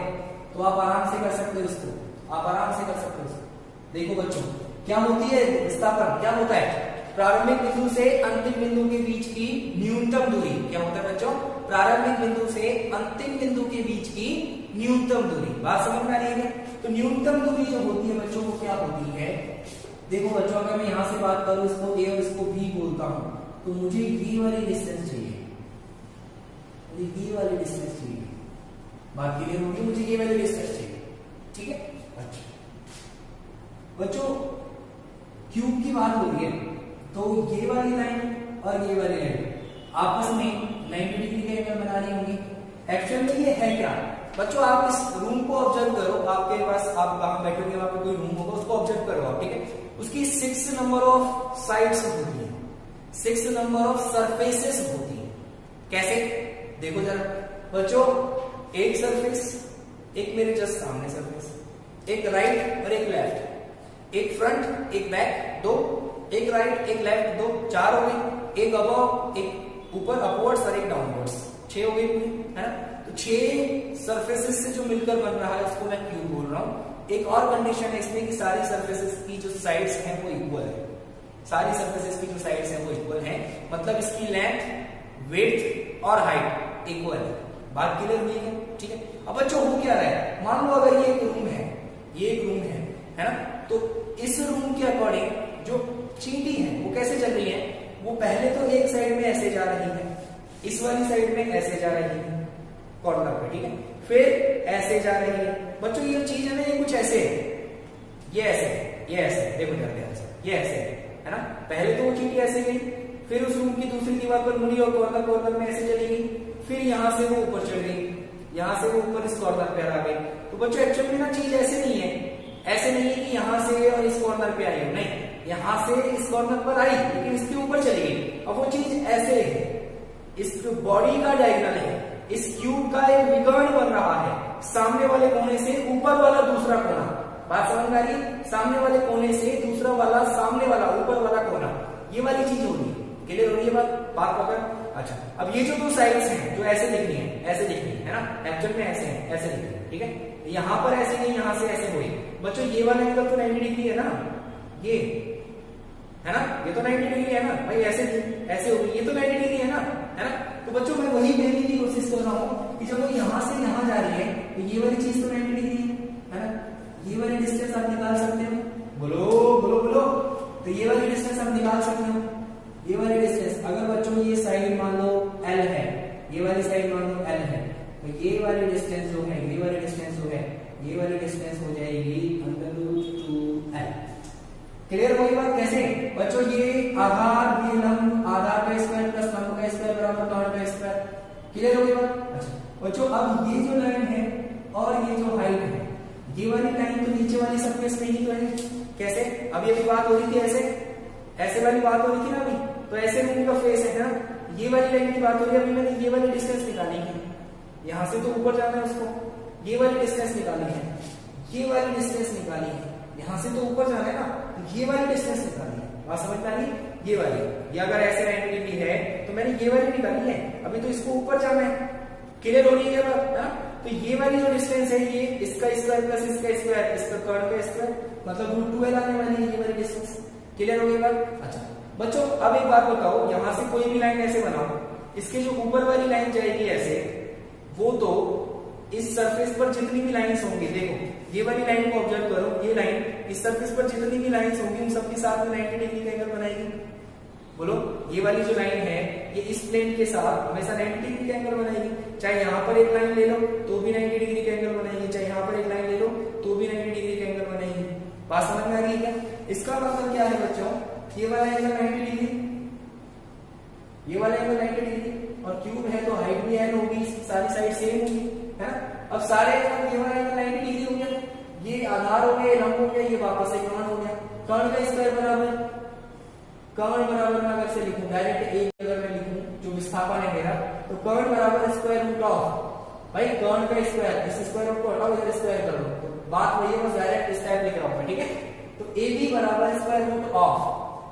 तो आप आराम से कर सकते हो इसको, आप आराम से कर सकते हो इसको। देखो बच्चों क्या होती है विस्थापन, क्या होता है प्रारंभिक बिंदु से अंतिम बिंदु के बीच की न्यूनतम दूरी। क्या होता है बच्चों? प्रारंभिक बिंदु से अंतिम बिंदु के बीच की न्यूनतम दूरी। बात समझ में आ रही है? तो न्यूनतम दूरी जो होती है बच्चों वो क्या होती है? देखो बच्चों अगर मैं यहां से बात करूं इसको ए और इसको बी बोलता हूं तो मुझे बी वाली डिस्टेंस चाहिए, मुझे बी वाली डिस्टेंस चाहिए। बात क्लियर होगी? मुझे ये वाली डिस्टेंस चाहिए, ठीक है। अच्छा बच्चों क्यूब की बात हो रही है तो ये वाली लाइन और ये वाली लाइन आपस में 90 डिग्री का एंगल बना रही होंगी। एक्चुअल में ये है क्या बच्चों? आप इस रूम को ऑब्जर्व करो, आपके पास आप कहां बैठोगे वहां पे कोई रूम होगा, उसको ऑब्जर्व करो आप, ठीक है। उसकी 6 नंबर ऑफ साइड्स होती है, 6 नंबर ऑफ सरफेसेस होती है। कैसे? देखो जरा बच्चों, एक सरफेस, एक मेरे जस्ट सामने सरफेस, एक राइट और एक लेफ्ट, एक फ्रंट एक बैक, 2, एक राइट एक लेफ्ट, 2, 4 हो गई, एक अबव एक ऊपर अपवर्ड्स और एक डाउनवर्ड्स, 6 हो गई पूरी, है ना। तो 6 सरफेसेस से जो मिलकर बन रहा है उसको मैं क्यूब बोल रहा हूं। एक और कंडीशन है इसमें कि सारी सरफेसेस की जो साइड्स हैं वो इक्वल है, सारी सरफेसेस की जो साइड्स हैं वो इक्वल हैं, मतलब इसकी लेंथ, विड्थ और हाइट इक्वल है। बात क्लियर हुई है? ठीक है। अब बच्चों हो क्या रहा है, मान लो अगर ये एक रूम है, ये एक रूम है ना, तो इस रूम के अकॉर्डिंग जो चींटी है वो कैसे चल रही है? वो पहले तो एक साइड में ऐसे जा रही है, इस वाली साइड में ऐसे जा रही है कॉर्नर पे, ठीक है, फिर ऐसे जा रही है। बच्चों ये चीज है ना, ये कुछ ऐसे है, ये ऐसे है, ये ऐसे है, देखो जरा ध्यान से, ये ऐसे है ना। पहले तो वो चींटी ऐसे गई, फिर उस रूम की दूसरी दीवार पर मुड़ी और कॉर्नर में ऐसे चली गई, फिर यहां से वो ऊपर चढ़ गई, यहां से वो ऊपर इस कॉर्नर पे आ गई। तो बच्चों एक्चुअली में ना चीज ऐसे नहीं है, ऐसे नहीं है कि यहां से और इस कॉर्नर पे आई हो, नहीं, यहां से इस कॉर्नर पर आई लेकिन इसके ऊपर चली गई। अब वो चीज ऐसे है, इस बॉडी का डायगोनल है, इस क्यूब का एक विकर्ण बन रहा है, सामने वाले कोने से ऊपर वाला दूसरा कोना। बात समझ में आ रही? सामने वाले कोने से दूसरा वाला, सामने वाला ऊपर वाला कोना, ये वाली चीज हो रही है। क्लियर हो रही है बात पकड़? अच्छा, अब ये जो दो साइड्स हैं जो ऐसे दिखनी है, ऐसे दिखनी है ना, एक्चुअल में ऐसे हैं, ऐसे दिखनी है, ठीक है। यहाँ पर ऐसे नहीं, यहाँ से ऐसे हुई बच्चों, ये वाला एंगल तो 90 डिग्री है ना, ये है ना, ये तो 90 डिग्री है ना भाई, ऐसे ऐसे होगी, ये तो 90 डिग्री है ना, है ना। तो बच्चों मैं वही कहने की कोशिश कर रहा हूँ कि जब वो यहाँ से यहाँ जा रही है तो ये वाली चीज तो 90 डिग्री है ना, ये वाली डिस्टेंस आप निकाल सकते हो, बोलो बोलो बोलो, तो ये वाली डिस्टेंस आप निकाल सकते हो, ये वाली डिस्टेंस। अगर बच्चों ये साइड मान लो L है, ये वाली साइड मान लो L है, तो ये वाली डिस्टेंस जो है, ये वाली डिस्टेंस जो है, ये वाली डिस्टेंस हो जाएगी √2L। क्लियर होगी बात कैसे बच्चों, ये आधार ये लंब, आधार का स्क्वायर प्लस लंब का स्क्वायर बराबर कर्ण का स्क्वायर। क्लियर होगी बात। अच्छा बच्चों, अब ये जो लाइन है और ये जो हाइट है, ये वाली लाइन तो नीचे वाली सरफेस में ही तो है। कैसे, अभी अभी बात हो रही थी ऐसे, ऐसे वाली बात हो रही थी ना अभी, तो ऐसे रूम का फेस है ना, ये वाली लाइन की बात हो रही है। अभी मैंने ये वाली डिस्टेंस निकाली है, यहां से तो ऊपर जाना है उसको, ये वाली डिस्टेंस निकाली है, ये वाली डिस्टेंस निकाली है, यहां से तो ऊपर जाना है ना, तो ये वाली डिस्टेंस निकाली है। बात समझ में आ रही, ये वाली, ये अगर ऐसे 90 डिग्री है तो मैंने ये वाली निकाली है, अभी तो इसको ऊपर जाना है। क्लियर हो रही है बात ना। तो ये वाली जो डिस्टेंस है, ये इसका स्क्वायर प्लस इसका स्क्वायर, इसका कर्ण का स्क्वायर, मतलब √2L आने वाली है ये वाली डिस्टेंस। क्लियर हो गई बात। अच्छा बच्चों, अब एक बात बताओ, यहां से कोई भी लाइन ऐसे बनाओ, इसके जो ऊपर वाली लाइन जाएगी ऐसे, वो तो इस सरफेस पर जितनी भी लाइंस होंगी, देखो ये वाली लाइन को ऑब्जर्व करो, ये लाइन इस सरफेस पर जितनी भी लाइंस होंगी उन सबके साथ में 90 डिग्री का एंगल बनाएगी। बोलो, ये वाली जो लाइन है ये इस प्लेन के साथ हमेशा 90 डिग्री का एंगल बनाएगी। चाहे यहाँ पर एक लाइन ले लो तो भी 90 डिग्री का एंगल बनाएगी, चाहे यहाँ पर एक लाइन ले लो तो भी 90 डिग्री का एंगल बनाएगी। बात समझ में आ गई क्या। इसका मतलब क्या है बच्चों, ये वाला एंगल 90 डिग्री, ये वाला एंगल 90 डिग्री, और क्यूब है तो हाइट भी n होगी, सारी साइड सेम होगी, है ना। अब सारे एंगल, ये वाला एंगल 90 डिग्री हो गया, ये आधार हो गया, लंब हो गया, ये वापस एक कर्ण हो गया, कर्ण का स्क्वायर बराबर, कर्ण बराबर मैं अगर से लिखूं डायरेक्ट एक अगर मैं लिखूं जो विस्थापन है मेरा, तो कर्ण बराबर स्क्वायर रूट ऑफ, भाई कर्ण का स्क्वायर, इस स्क्वायर रूट को हटाओ, इधर स्क्वायर कर लो, तो बात वही है, बस डायरेक्ट इस टाइप लिख रहा हूं मैं, ठीक है। तो AB बराबर स्क्वायर रूट ऑफ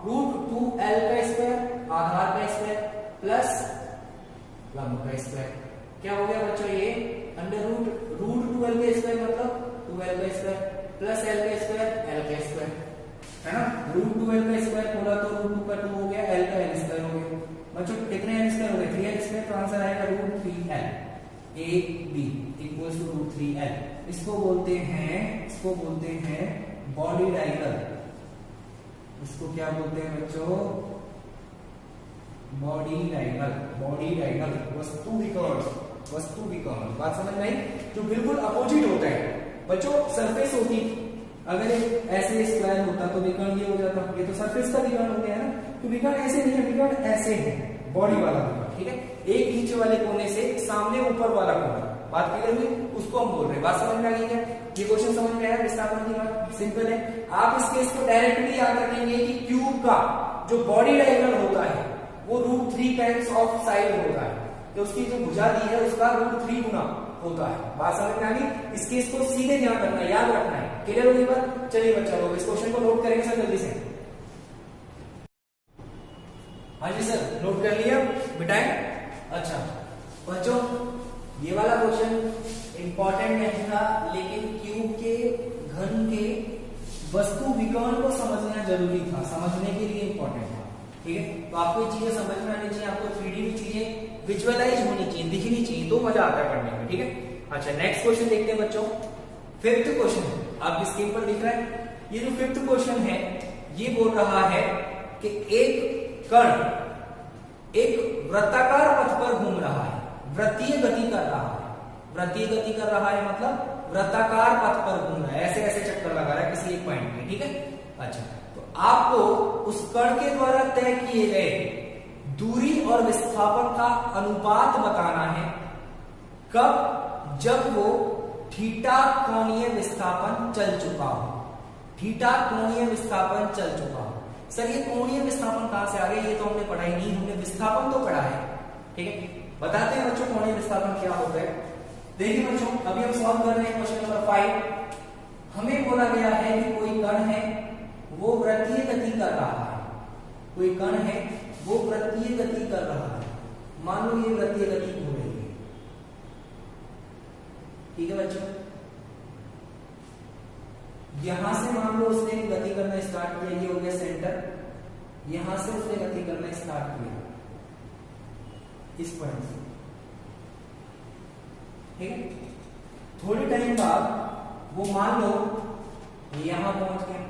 √2L का स्क्वायर, आधार का स्क्वायर प्लस लंब का स्क्वायर। क्या हो गया बच्चों, ये √2L का स्क्वायर मतलब 2L का स्क्वायर प्लस L का स्क्वायर, L का स्क्वायर, है ना। √2L का स्क्वायर बोला तो √2 का 2 हो गया, L का L स्क्वायर हो गया। बच्चों कितने L स्क्वायर हो गए, 3L स्क्वायर, तो आंसर आएगा √3L। AB equals to √3L। इसको बोलते हैं बॉडी डायगोनल। इसको क्या बोलते हैं बच्चों, बॉडी डायगोनल, वस्तु विकर्ण। बात समझ में आई। जो बिल्कुल अपोजिट होता है बच्चों, सरफेस होती, अगर ऐसे स्क्वायर होता तो विकर्ण ये हो जाता, ये तो सरफेस का विकर्ण हो गया है ना। तो विकर्ण ऐसे नहीं है, विकर्ण ऐसे है, बॉडी वाला विकर्ण, ठीक है। एक नीचे वाले कोने से सामने ऊपर वाला कोना, बात क्लियर हुई, उसको हम बोल रहे हैं। बात समझ में आ गई क्या, ये क्वेश्चन समझ में आया विस्थापन की बात, सिंपल है। आप इस केस को डायरेक्टली याद रखेंगे कि क्यूब का जो बॉडी डायगोनल होता है वो √3 टाइम्स ऑफ साइड होता है, तो उसकी जो भुजा दी है उसका √3 गुना होता है। बात समझ में आ गई। इस केस को सीधे ध्यान रखना है, याद रखना है। क्लियर हो गई बात। चलिए बच्चा लोग इस क्वेश्चन को नोट करेंगे सर जल्दी से। हाँ जी सर, नोट कर लिया बिटाएं। अच्छा बच्चों, ये वाला क्वेश्चन इंपॉर्टेंट नहीं था, लेकिन क्यूब के घन के वस्तु विकर्ण को समझना जरूरी था, समझने के लिए इंपॉर्टेंट था, ठीक है। तो आपको ये चीजें समझ में आनी चाहिए, आपको 3D में चीजें विजुअलाइज होनी चाहिए, दिखनी चाहिए, तो मजा आता है पढ़ने में, ठीक है। अच्छा नेक्स्ट क्वेश्चन देखते हैं बच्चों। फिफ्थ क्वेश्चन आपकी स्क्रीन पर दिख रहा है। ये जो फिफ्थ क्वेश्चन है ये बोल रहा है कि एक कण एक वृत्ताकार पथ पर घूम रहा है, वृत्तीय गति कर रहा है, वृत्तीय गति कर रहा है मतलब वृत्ताकार पथ पर घूम रहा है, ऐसे ऐसे चक्कर लगा रहा है किसी एक पॉइंट पे, ठीक है। अच्छा तो आपको उस कण के द्वारा तय किए गए दूरी और विस्थापन का अनुपात बताना है, कब, जब वो थीटा कोणीय विस्थापन चल चुका हो, थीटा कोणीय विस्थापन चल चुका हो। सर ये कोणीय विस्थापन कहां से आ गया, ये तो हमने पढ़ाई नहीं, हमने विस्थापन तो पढ़ा है, ठीक है। बताते हैं बच्चों कोणीय विस्थापन क्या होता है। देखिए बच्चों, अभी हम सॉल्व कर रहे हैं क्वेश्चन नंबर 5। हमें बोला गया है कि कोई कण है वो वृत्तीय गति कर रहा है, कोई कण है वो वृत्तीय गति कर रहा है, मान लो ये वृत्तीय गति हो रही है, ठीक है बच्चों। यहां से मान लो उसने गति करना स्टार्ट किया, ये हो गया सेंटर, यहां से उसने गति करना स्टार्ट किया इस पॉइंट से, ठीक है। थोड़े टाइम बाद वो मान लो यहां पहुंच गया,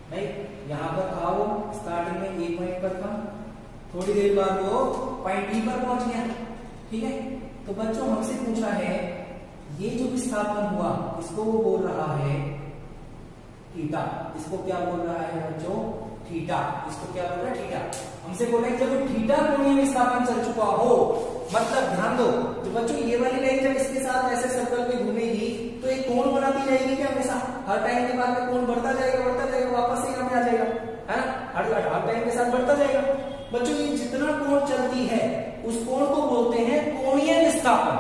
भाई यहां पर था वो, स्टार्टिंग में ए पॉइंट पर था, थोड़ी देर बाद वो पॉइंट बी पर पहुंच गया, ठीक है। तो बच्चों हमसे पूछा है ये जो विस्थापन हुआ इसको वो बोल रहा है थीटा, इसको क्या बोल रहा है बच्चों, थीटा, इसको क्या बोल रहा है, थीटा। हमसे बोला है जब थीटा कोणीय विस्थापन चल चुका हो, मतलब ध्यान दो तो बच्चों ये वाली लाइन जब इसके साथ ऐसे सर्कल पे घूमेगी तो एक कोण बनाती जाएगी क्या, हमेशा हर टाइम के बाद में कोण बढ़ता जाएगा वापस से हमें आ जाएगा, है ना, हर टाइम के साथ बढ़ता जाएगा। बच्चों ये जितना कोण चलती है उस कोण को बोलते हैं कोणीय विस्थापन,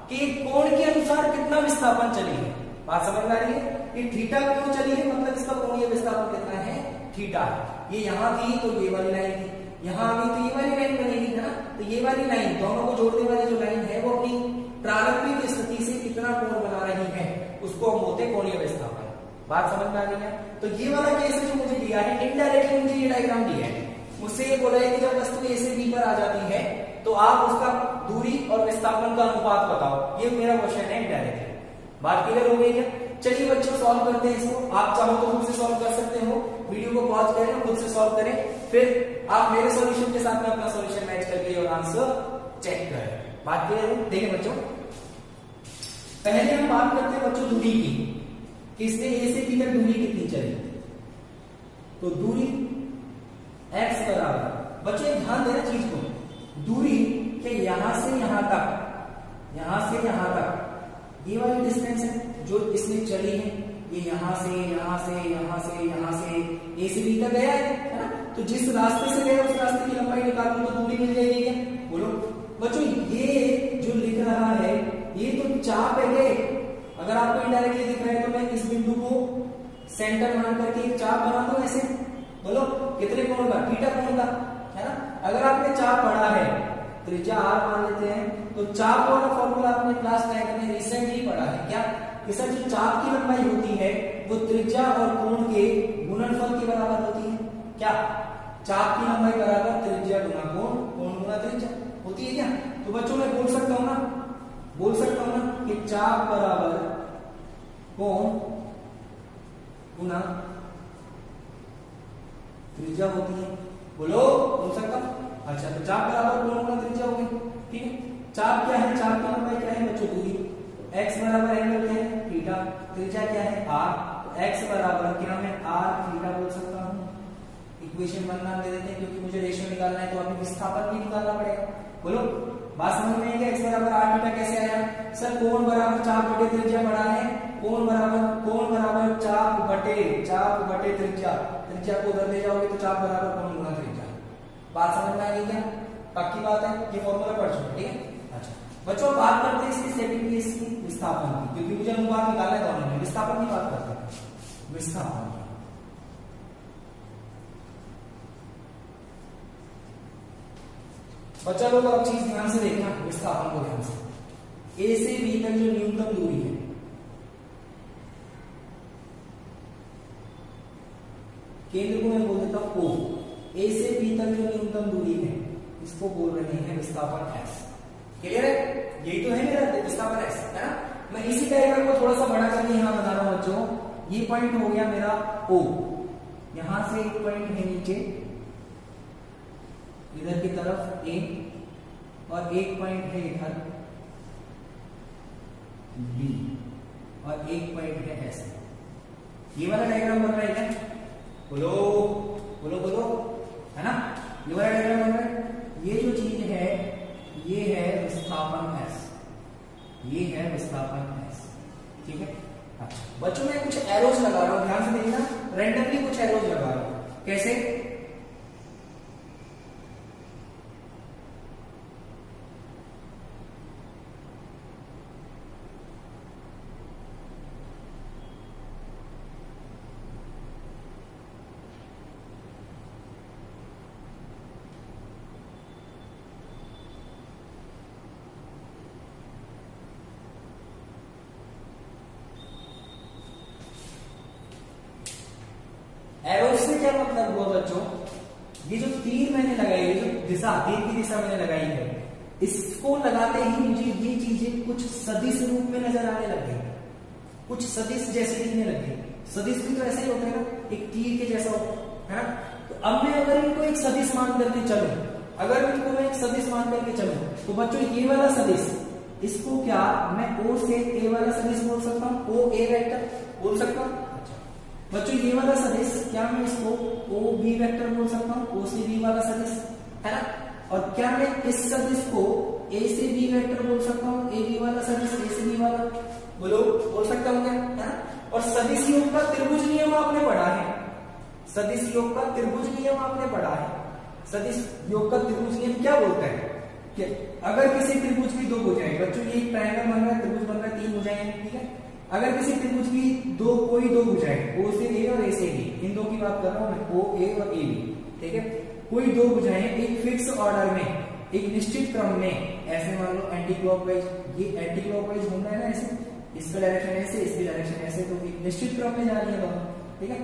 कि कोण के अनुसार कितना विस्थापन चली है। बात समझ में आ रही है, कि थीटा कोण चली है मतलब इसका कोणीय विस्थापन कितना है, थीटा है। ये यहां थी तो ये वाली लाइन थी, यहां आ गई तो ये वाली लाइन बनेगी, है ना। तो ये वाली लाइन दोनों को जोड़ने वाली जो लाइन है वो अपनी प्रारंभिक स्थिति से कितना कोण बना रही है उसको हम बोलते हैं कोणीय विस्थापन। बात समझ में आ गई है। तो ये वाला केस जो मुझे दिया है, इनडायरेक्टली मुझे ये डायग्राम दिया है, मुझसे ये बोला है कि जब वस्तु ए से बी पर आ जाती है तो आप उसका दूरी और विस्थापन का अनुपात बताओ, ये मेरा क्वेश्चन है इनडायरेक्टली। बात क्लियर हो गई है। चलिए बच्चों सॉल्व करते हैं इसको, आप चाहो तो खुद से सॉल्व कर सकते हो, वीडियो को पॉज करें खुद से सॉल्व करें, फिर आप मेरे सॉल्यूशन के साथ में अपना सॉल्यूशन मैच करके और आंसर चेक करें। बात क्लियर है। देखिए बच्चों पहले हम बात करते हैं बच्चों दूरी की, इसने ए से बी तक दूरी कितनी चली, तो दूरी x बराबर, बच्चों ध्यान देना चीज को, दूरी के यहां से यहां तक, यहां से यहां तक ये वाली डिस्टेंस है जो इसने चली है, ये यहां से यहां से यहां से यहां से ए से बी तक गया है ना। तो जिस रास्ते से गया उस रास्ते की लंबाई निकाल लो तो दूरी मिल जाएगी क्या, बोलो बच्चों। ये जो लिख रहा है ये तो चाप है, अगर आपको इनडायरेक्टली दिख रहा है तो मैं इस बिंदु को सेंटर मान करके एक चाप बना दूं ऐसे, बोलो कितने कोण का, थीटा कोण का, है ना। अगर आपने चाप पढ़ा है त्रिज्या r मान लेते हैं, तो चाप वाला फॉर्मूला आपने क्लास 9 में रिसेंटली पढ़ा है क्या, इसका जो चाप की लंबाई होती है वो त्रिज्या और कोण के गुणनफल के बराबर होती है क्या, चाप की लंबाई बराबर त्रिज्या गुना कोण, कोण गुना त्रिज्या होती है क्या। तो बच्चों मैं बोल सकता हूं ना कि चाप बराबर कोण गुना त्रिज्या होती है, बोलो बोल सकता हूं। अच्छा तो चाप बराबर कोण गुना त्रिज्या हो गई, ठीक है। चाप क्या है, चाप की लंबाई क्या है बच्चों, दूरी, x बराबर एंगल क्या है, थीटा, त्रिज्या क्या है r, तो x बराबर क्या मैं r थीटा बोल सकता हूं। इक्वेशन 1 नाम दे देते हैं क्योंकि मुझे रेशियो निकालना है तो अभी विस्थापन भी निकालना पड़ेगा, बोलो बात समझ में आएगी। x बराबर r थीटा कैसे आया, सर कोण बराबर चाप बटे त्रिज्या पढ़ा है, कोण बराबर चाप बटे त्रिज्या, त्रिज्या को उधर ले जाओगे तो चाप बराबर कोण गुना त्रिज्या। बात समझ में आ गई क्या, पक्की बात है, ये फॉर्मूला पढ़ चुके, ठीक है। अच्छा बच्चों बात करते हैं इसकी सेकंड केस की, विस्थापन की, क्योंकि मुझे अनुपात निकालना है दोनों में, विस्थापन की बात करते हैं, विस्थापन। बच्चा लोग अब चीज ध्यान से देखना, विस्थापन को ध्यान से, ए से बी तक जो न्यूनतम दूरी है, केंद्र को मैं बोल देता हूं O, ए से बी तक जो न्यूनतम दूरी है इसको बोल रहे हैं विस्थापन S। क्लियर है, यही तो है मेरा विस्थापन S, है ना। मैं इसी डायग्राम को थोड़ा सा बड़ा करके यहां बना रहा हूं बच्चों। ये पॉइंट हो गया मेरा O, यहां से एक पॉइंट है नीचे इधर की तरफ A, और एक पॉइंट है इधर B, और एक पॉइंट है S। ये वाला डायग्राम बन रहा है क्या, बोलो बोलो बोलो, है ना। ये वाला डायग्राम बन रहा है, ये जो चीज है ये है विस्थापन S, ये है विस्थापन S, ठीक है। अच्छा बच्चों मैं कुछ एरोज लगा रहा हूं, ध्यान से देखना, रैंडमली कुछ एरोज लगा रहा हूं, कैसे, क्या मतलब हुआ बच्चों, ये जो तीर मैंने लगाई, ये जो दिशा, तीर की दिशा मैंने लगाई है, इसको लगाते ही मुझे ये चीजें कुछ सदिश रूप में नजर आने लग गई, कुछ सदिश जैसे दिखने लग गई। सदिश भी तो ऐसा ही होता है ना, एक तीर के जैसा होता है ना। तो अब मैं अगर इनको एक सदिश मान करके चलूं, अगर इनको मैं एक सदिश मान करके चलूं, तो बच्चों ये वाला सदिश, इसको क्या मैं ओ से ए वाला सदिश बोल सकता हूं, ओ ए वेक्टर बोल सकता हूं। बच्चों ये वाला सदिश क्या मैं इसको ओ बी वेक्टर बोल सकता हूं, ओ से बी वाला सदिश, है ना। और क्या मैं इस सदिश को ए से बी वेक्टर बोल सकता हूं, ए बी वाला सदिश ए से बी वाला, बोलो बोल सकता हूं क्या, है ना। और सदिश योग का त्रिभुज नियम आपने पढ़ा है, सदिश योग का त्रिभुज नियम आपने पढ़ा है। सदिश योग का त्रिभुज नियम क्या बोलता है कि अगर किसी त्रिभुज की दो भुजाएं, बच्चों ये एक ट्रायंगल बन रहा है, त्रिभुज बन रहा है, तीन भुजाएं, ठीक है। अगर किसी त्रिभुज की कोई दो भुजाएं, ओ से ए और ए से बी, इन दो की बात कर रहा हूं मैं, ओ ए और ए बी, ठीक है। कोई दो भुजाएं एक फिक्स ऑर्डर में, एक निश्चित क्रम में, ऐसे मान लो एंटी क्लॉकवाइज, ये एंटी क्लॉकवाइज घूम रहा है ना ऐसे, इसका डायरेक्शन ऐसे, इसकी डायरेक्शन ऐसे, तो एक निश्चित क्रम में जा रही है दोनों, ठीक है।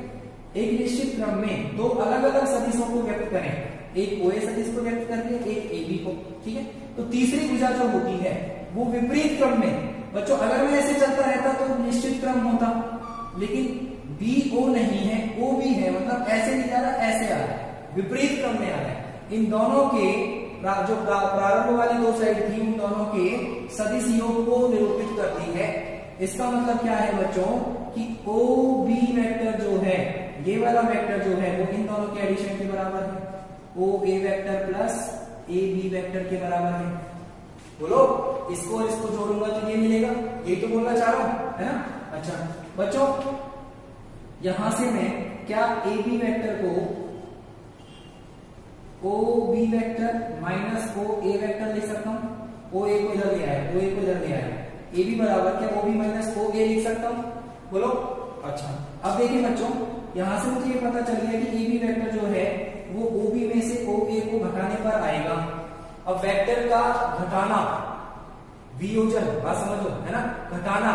एक निश्चित क्रम में दो अलग अलग सदिशों को व्यक्त करें, एक ओए सदिश को व्यक्त कर रही है, एक एबी को, ठीक है। तो तीसरी भुजा जो होती है वो विपरीत क्रम में, बच्चों अगर मैं ऐसे चलता रहता तो निश्चित क्रम होता, लेकिन बी ओ नहीं है, ओ बी है, मतलब ऐसे नहीं जा रहा, ऐसे आ रहा है, विपरीत क्रम में आ रहा है। इन दोनों के जो प्रारंभ वाली दो साइड थी, उन दोनों के सदिश योग को निरूपित करती है। इसका मतलब क्या है बच्चों कि ओ बी वेक्टर जो है, ये वाला वेक्टर जो है, वो इन दोनों के एडिशन के बराबर है, O A vector plus A B vector के बराबर है। बोलो, इसको और इसको जोड़ूंगा तो ये मिलेगा, यही तो बोलना चाह रहा हूं, है ना। अच्छा बच्चों, यहां से मैं क्या ए बी वेक्टर को O B vector minus O A vector लिख सकता हूं, ओ ए को इधर ले आया, ओ ए को इधर ले आया, ए बी बराबर क्या ओ बी माइनस ओ ए लिख सकता हूं, बोलो। अच्छा अब देखिए बच्चों, यहां से मुझे ये पता चल गया कि ए बी वेक्टर जो है वो ओ बी में से ओ ए को घटाने पर आएगा। अब वेक्टर का घटाना, वियोजन, बात समझो, है ना। घटाना,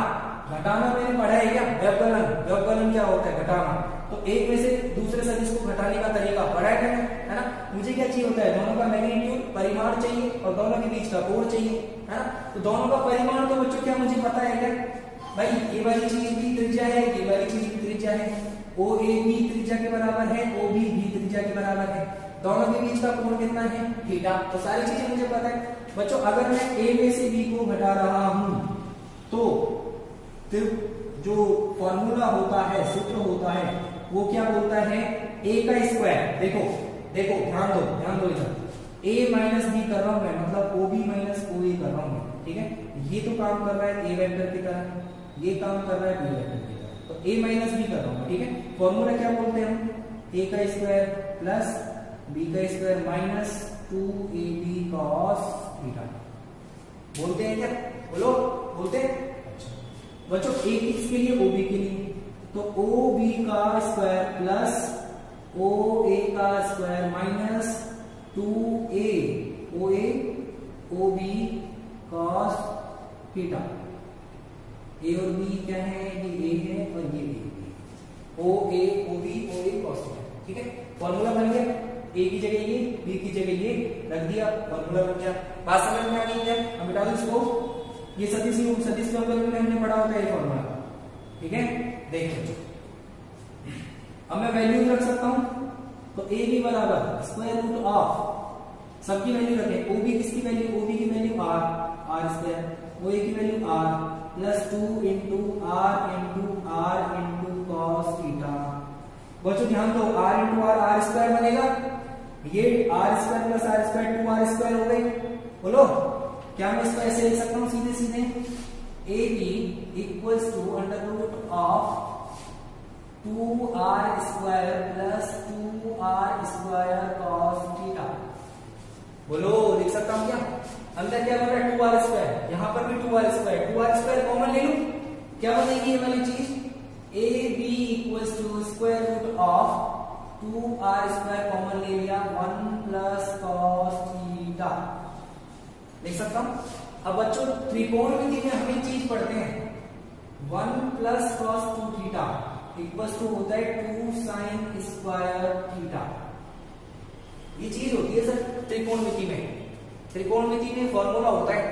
घटाना मैंने पढ़ा है क्या, व्यवकलन, व्यवकलन क्या होता है, घटाना। तो एक में से दूसरे सदिश को घटाने का तरीका पढ़ा है ना। मुझे क्या चाहिए होता है, दोनों का मैग्नीट्यूड, परिमाण चाहिए, और दोनों के बीच का कोण चाहिए, है ना। तो दोनों का परिमाण तो बच्चों क्या मुझे पता है क्या भाई, ये वाली चीज भी त्रिज्या है, ये वाली चीज भी त्रिज्या है, ओ ए बी त्रिज्या के बराबर है, ओ बी भी त्रिज्या के बराबर है, दोनों के बीच का कोण कितना है, थीटा। तो सारी चीजें मुझे पता है बच्चों। अगर मैं ए में से बी को घटा रहा हूं तो फिर जो फॉर्मूला होता है, सूत्र होता है, वो क्या बोलता है, ए का स्क्वायर। देखो देखो ध्यान दो इधर, ए माइनस बी कर रहा हूं मैं, मतलब ओ बी माइनस ओ ए कर रहा हूं, ठीक है। ये तो काम कर रहा है ए वेक्टर की तरह, ये काम कर रहा है बी वेक्टर की तरह, तो ए माइनस बी कर रहा हूं, ठीक है। फॉर्मूला क्या बोलते हैं हम, ए का स्क्वायर प्लस बी का square minus 2ab cos theta बोलते हैं क्या, बोलो बोलते हैं। अच्छा बच्चों, ए किसके लिए, ओ बी के लिए, तो ओ बी का स्क्वायर प्लस ओ ए का स्क्वायर माइनस 2a ओ ए ओ बी cos थीटा। ए और बी क्या है, ये ए है और ये बी, ओ ए ओ बी ओ ए cos थीटा, ठीक है। फॉर्मूला बन गया, ए की जगह ये, बी की जगह ये रख दिया, फॉर्मूला बन गया। बात समझ में आ गई है, हम मिटा दो इसको। ये सदिश व्यवकलन में हमने पढ़ा होता है ये फॉर्मूला, ठीक है। देखिए अब मैं वैल्यू रख सकता हूं, तो ए बी बराबर स्क्वायर रूट ऑफ, सबकी वैल्यू रखें, ओ बी किसकी वैल्यू, ओ बी की value R, R square, O A की value R plus 2 into R into cos theta. बच्चों ध्यान दो, आर इंटू आर स्क्वायर बनेगा, ये R square plus R square 2r square हो गई। बोलो, क्या मैं इसको ऐसे लिख सकता हूं सीधे सीधे, A B equals to under root of 2r square plus 2r square cos theta. बोलो, लिख सकता हूं क्या, अंदर क्या बन रहा है 2r स्क्वायर, यहां पर भी 2r स्क्वायर कॉमन ले लूं, क्या बनेगी ये वाली चीज, A B equals to square root of 2r square common ले लिया, 1 प्लस कॉस थीटा लिख सकता हूं। अब बच्चों त्रिकोणमिति में हम एक चीज पढ़ते हैं, 1 plus cos 2 theta, equals to होता है 2 साइन स्क्वायर थीटा। ये चीज होती है सर त्रिकोणमिति में। त्रिकोणमिति में फॉर्मूला होता है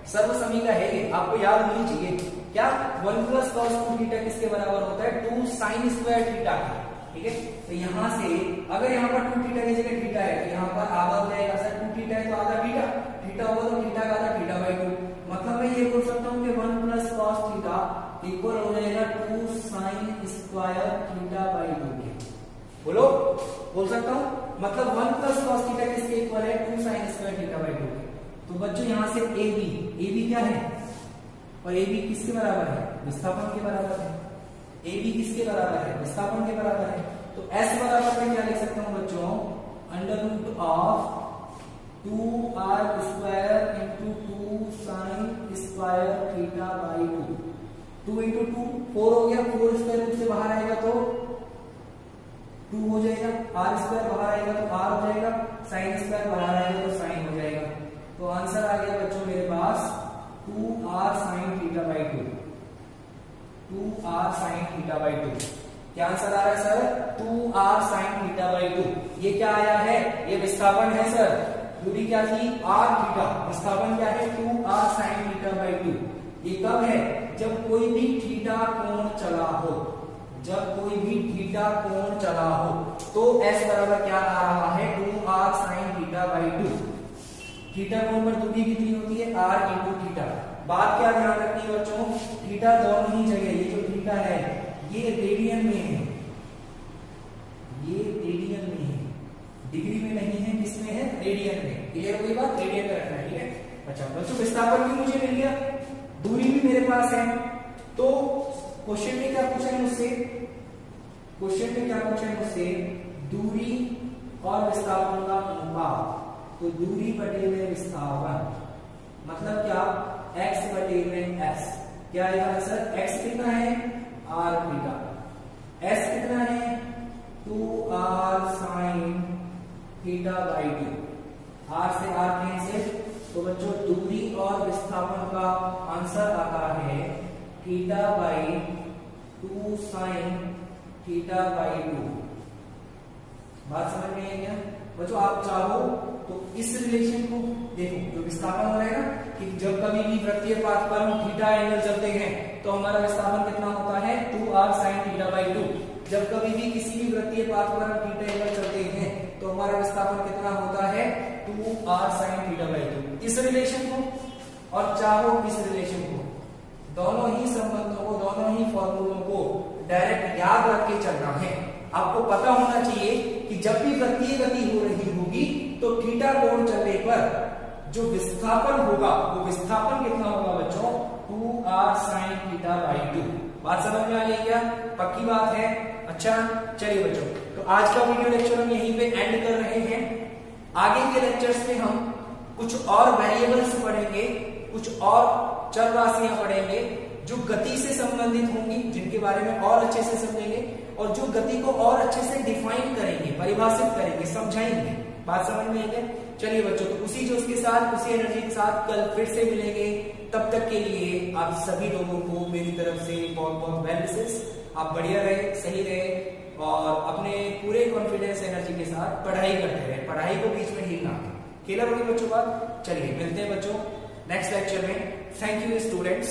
सर्वसमी का है, ये आपको याद होनी चाहिए। क्या 1 प्लस कॉस 2 थीटा किसके बराबर होता है 2 साइन स्क्वायर थीटा का। ठीक है, तो यहां से अगर यहाँ पर 2 थीटा की जगह थीटा है तो यहाँ पर आधा हो जाएगा सर, 2 थीटा है तो आधा थीटा, थीटा होगा तो थीटा का आधा थीटा बाई 2। मतलब मैं ये बोल सकता हूँ कि 1 प्लस कॉस थीटा इक्वल हो जाएगा 2 साइन स्क्वायर थीटा बाई 2 के। बोलो, बोल सकता हूँ, मतलब 1 प्लस कॉस थीटा किसके इक्वल है 2 साइन स्क्वायर थीटा बाई 2 के। तो बच्चों यहाँ से AB क्या है और AB किसके बराबर है, विस्थापन के बराबर है। AB किसके बराबर है, विस्थापन के बराबर है। तो S बराबर मैं क्या लिख सकता हूँ बच्चों, under root of 2r square into 2 sine square theta by 2। 2 into 2 4 हो गया, 4 स्क्वायर रूट से बाहर आएगा तो 2 हो जाएगा, r स्क्वायर बाहर आएगा तो r हो जाएगा, साइन स्क्वायर बाहर आएगा तो साइन हो जाएगा। तो आंसर आ गया बच्चों मेरे पास 2r sine theta by 2। 2r sine theta by 2। क्या आंसर आ रहा है sir 2r sine theta by 2। ये क्या आया है, ये विस्थापन है सर। दूरी क्या थी r थीटा, विस्थापन क्या है 2r साइन थीटा बाई 2। ये कब है, जब कोई भी थीटा कोण चला हो, जब कोई भी थीटा कोण चला हो तो S बराबर क्या आ रहा है 2r sine theta by 2। Theta कोण पर दूरी कितनी होती है r इंटू थीटा। बात क्या ध्यान रखनी है बच्चों, थीटा दोनों ही जगह, ये जो थीटा है ये रेडियन में है, ये रेडियन में है, डिग्री में नहीं है, किसमें है रेडियन में। क्लियर कोई बात, रेडियन में रखना है। ठीक है, अच्छा बच्चों विस्थापन भी मुझे मिल गया, दूरी भी मेरे पास है। तो क्वेश्चन में क्या पूछा है मुझसे, क्वेश्चन में क्या पूछा है मुझसे, दूरी और विस्थापन का अनुपात। तो दूरी बटे में विस्थापन मतलब क्या, x बटे में s। क्या आएगा सर, x कितना है r थीटा, s कितना है 2r sine theta by 2। r से r कैंसिल, तो बच्चों दूरी और विस्थापन का आंसर आता है theta by 2 sine theta by 2। बात समझ में आई क्या बच्चों? आप चाहो तो इस रिलेशन को देखो, जो विस्थापन हो रहा है ना कि जब कभी भी वृत्तीय पाथ पर हम थीटा एंगल चलते हैं तो हमारा विस्थापन कितना होता है 2r sin थीटा बाई 2। जब कभी भी किसी भी वृत्तीय पाथ पर हम थीटा एंगल चलते हैं तो हमारा विस्थापन कितना होता है 2r sin थीटा बाई 2। इस रिलेशन को और चाहो इस रिलेशन को, दोनों ही संबंधों को, दोनों ही फॉर्मूलों को डायरेक्ट याद रख के चलना है। आपको पता होना चाहिए कि जब भी वृत्तीय गति हो रही होगी तो थीटा कोण चलने पर जो विस्थापन होगा वो विस्थापन कितना होगा बच्चों 2r sin थीटा बाई 2। बात समझ में आ गई क्या? पक्की बात है। अच्छा चलिए बच्चों, तो आज का वीडियो लेक्चर हम यहीं पे एंड कर रहे हैं। आगे के लेक्चर्स में हम कुछ और वेरिएबल्स पढ़ेंगे, कुछ और चर राशियां पढ़ेंगे जो गति से संबंधित होंगी, जिनके बारे में और अच्छे से समझेंगे और जो गति को और अच्छे से डिफाइन करेंगे, परिभाषित करेंगे, समझाएंगे। बात समझ में आएगी? चलिए बच्चों, तो उसी जोश के साथ, उसी एनर्जी के साथ कल फिर से मिलेंगे। तब तक के लिए आप सभी लोगों को मेरी तरफ से बहुत बहुत वेल विशेस। आप बढ़िया रहे, सही रहे और अपने पूरे कॉन्फिडेंस एनर्जी के साथ पढ़ाई करते रहे। पढ़ाई को बीच में हिलना खेला होगी बच्चों बात। चलिए मिलते हैं बच्चों नेक्स्ट लेक्चर में। Thank you students.